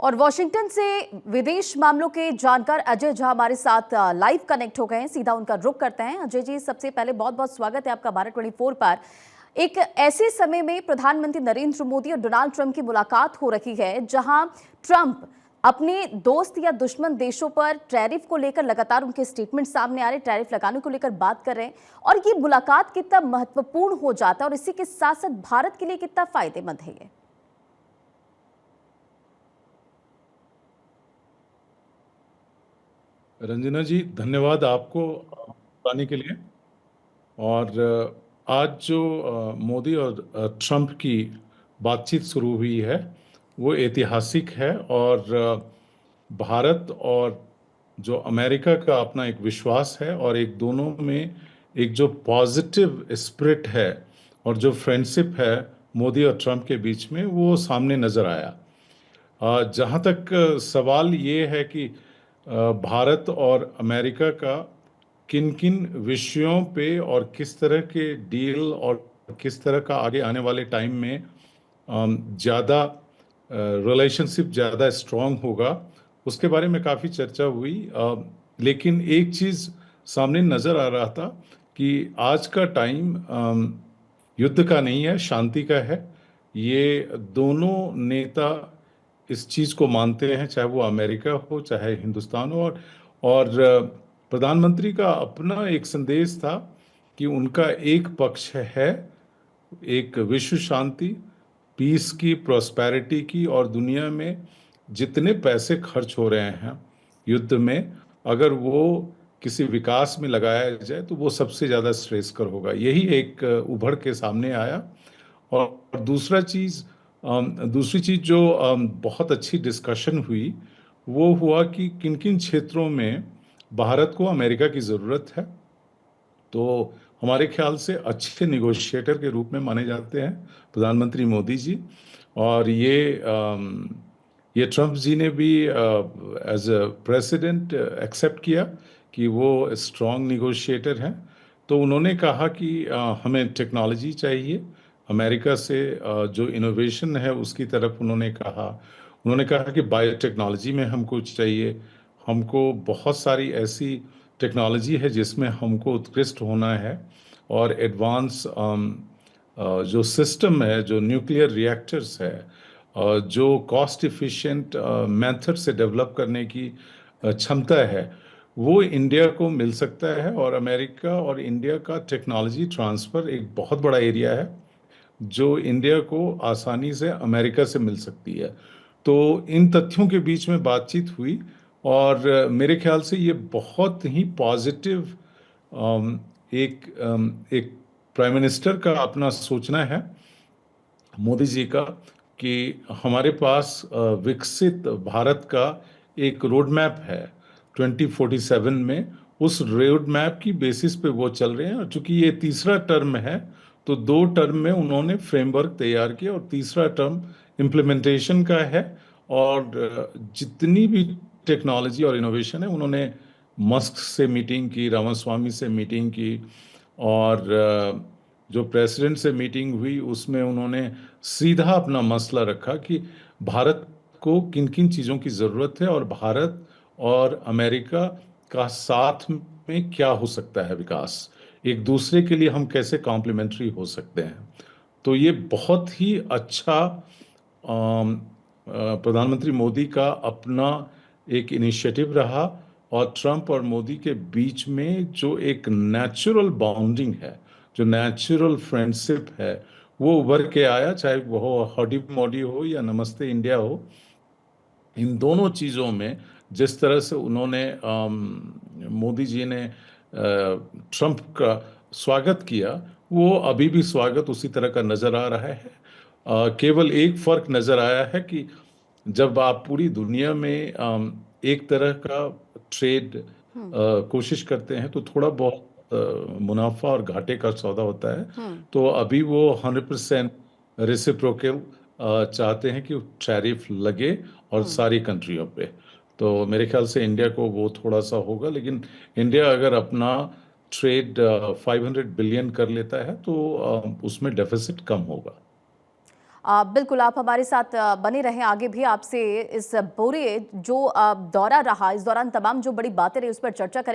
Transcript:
और वॉशिंगटन से विदेश मामलों के जानकार अजय झा हमारे साथ लाइव कनेक्ट हो गए हैं। सीधा उनका रुख करते हैं। अजय जी, सबसे पहले बहुत बहुत स्वागत है आपका भारत 24 पर। एक ऐसे समय में प्रधानमंत्री नरेंद्र मोदी और डोनाल्ड ट्रंप की मुलाकात हो रही है जहां ट्रंप अपने दोस्त या दुश्मन देशों पर टैरिफ को लेकर लगातार उनके स्टेटमेंट सामने आ रहे, टैरिफ लगाने को लेकर बात कर रहे हैं और ये मुलाकात कितना महत्वपूर्ण हो जाता है और इसी के साथ साथ भारत के लिए कितना फायदेमंद है ये? रंजना जी, धन्यवाद आपको बताने के लिए। और आज जो मोदी और ट्रंप की बातचीत शुरू हुई है वो ऐतिहासिक है। और भारत और जो अमेरिका का अपना एक विश्वास है और एक दोनों में एक जो पॉजिटिव स्पिरिट है और जो फ्रेंडशिप है मोदी और ट्रंप के बीच में, वो सामने नज़र आया। जहाँ तक सवाल ये है कि भारत और अमेरिका का किन किन विषयों पे और किस तरह के डील और किस तरह का आगे आने वाले टाइम में ज़्यादा रिलेशनशिप ज़्यादा स्ट्रांग होगा, उसके बारे में काफ़ी चर्चा हुई। लेकिन एक चीज़ सामने नज़र आ रहा था कि आज का टाइम युद्ध का नहीं है, शांति का है। ये दोनों नेता इस चीज़ को मानते हैं, चाहे वो अमेरिका हो चाहे हिंदुस्तान हो। और प्रधानमंत्री का अपना एक संदेश था कि उनका एक पक्ष है, एक विश्व शांति, पीस की, प्रॉस्पेरिटी की। और दुनिया में जितने पैसे खर्च हो रहे हैं युद्ध में, अगर वो किसी विकास में लगाया जाए तो वो सबसे ज़्यादा श्रेयस्कर होगा। यही एक उभर के सामने आया। और दूसरी चीज़ जो बहुत अच्छी डिस्कशन हुई वो हुआ कि किन किन क्षेत्रों में भारत को अमेरिका की ज़रूरत है। तो हमारे ख्याल से अच्छे निगोशिएटर के रूप में माने जाते हैं प्रधानमंत्री मोदी जी। और ये ट्रंप जी ने भी एज अ प्रेसिडेंट एक्सेप्ट किया कि वो स्ट्रॉन्ग निगोशिएटर हैं। तो उन्होंने कहा कि हमें टेक्नोलॉजी चाहिए अमेरिका से, जो इनोवेशन है उसकी तरफ उन्होंने कहा कि बायोटेक्नोलॉजी में हमको चाहिए। हमको बहुत सारी ऐसी टेक्नोलॉजी है जिसमें हमको उत्कृष्ट होना है। और एडवांस जो सिस्टम है, जो न्यूक्लियर रिएक्टर्स है, जो कॉस्ट इफ़िशिएंट मेथड से डेवलप करने की क्षमता है, वो इंडिया को मिल सकता है। और अमेरिका और इंडिया का टेक्नोलॉजी ट्रांसफ़र एक बहुत बड़ा एरिया है जो इंडिया को आसानी से अमेरिका से मिल सकती है। तो इन तथ्यों के बीच में बातचीत हुई और मेरे ख्याल से ये बहुत ही पॉजिटिव एक प्राइम मिनिस्टर का अपना सोचना है, मोदी जी का, कि हमारे पास विकसित भारत का एक रोड मैप है 2047 में। उस रोड मैप की बेसिस पे वो चल रहे हैं। और चूंकि ये तीसरा टर्म है तो 2 टर्म में उन्होंने फ्रेमवर्क तैयार किया और तीसरा टर्म इम्प्लीमेंटेशन का है। और जितनी भी टेक्नोलॉजी और इनोवेशन है, उन्होंने मस्क से मीटिंग की, रामास्वामी से मीटिंग की। और जो प्रेसिडेंट से मीटिंग हुई उसमें उन्होंने सीधा अपना मसला रखा कि भारत को किन किन चीज़ों की ज़रूरत है और भारत और अमेरिका का साथ में क्या हो सकता है विकास, एक दूसरे के लिए हम कैसे कॉम्प्लीमेंट्री हो सकते हैं। तो ये बहुत ही अच्छा प्रधानमंत्री मोदी का अपना एक इनिशिएटिव रहा। और ट्रंप और मोदी के बीच में जो एक नेचुरल बॉन्डिंग है, जो नेचुरल फ्रेंडशिप है, वो उभर के आया। चाहे वो हॉडी मोडी हो या नमस्ते इंडिया हो, इन दोनों चीज़ों में जिस तरह से उन्होंने मोदी जी ने ट्रंप का स्वागत किया, वो अभी भी स्वागत उसी तरह का नज़र आ रहा है। केवल एक फ़र्क नज़र आया है कि जब आप पूरी दुनिया में एक तरह का ट्रेड कोशिश करते हैं तो थोड़ा बहुत मुनाफा और घाटे का सौदा होता है। तो अभी वो 100% रेसिप्रोकल चाहते हैं कि टैरिफ लगे और सारी कंट्रियों पे। तो मेरे ख्याल से इंडिया को वो थोड़ा सा होगा, लेकिन इंडिया अगर अपना ट्रेड 500 बिलियन कर लेता है तो उसमें डेफिसिट कम होगा। बिल्कुल, आप हमारे साथ बने रहें, आगे भी आपसे इस पूरे जो दौरा रहा, इस दौरान तमाम जो बड़ी बातें रही, उस पर चर्चा करें।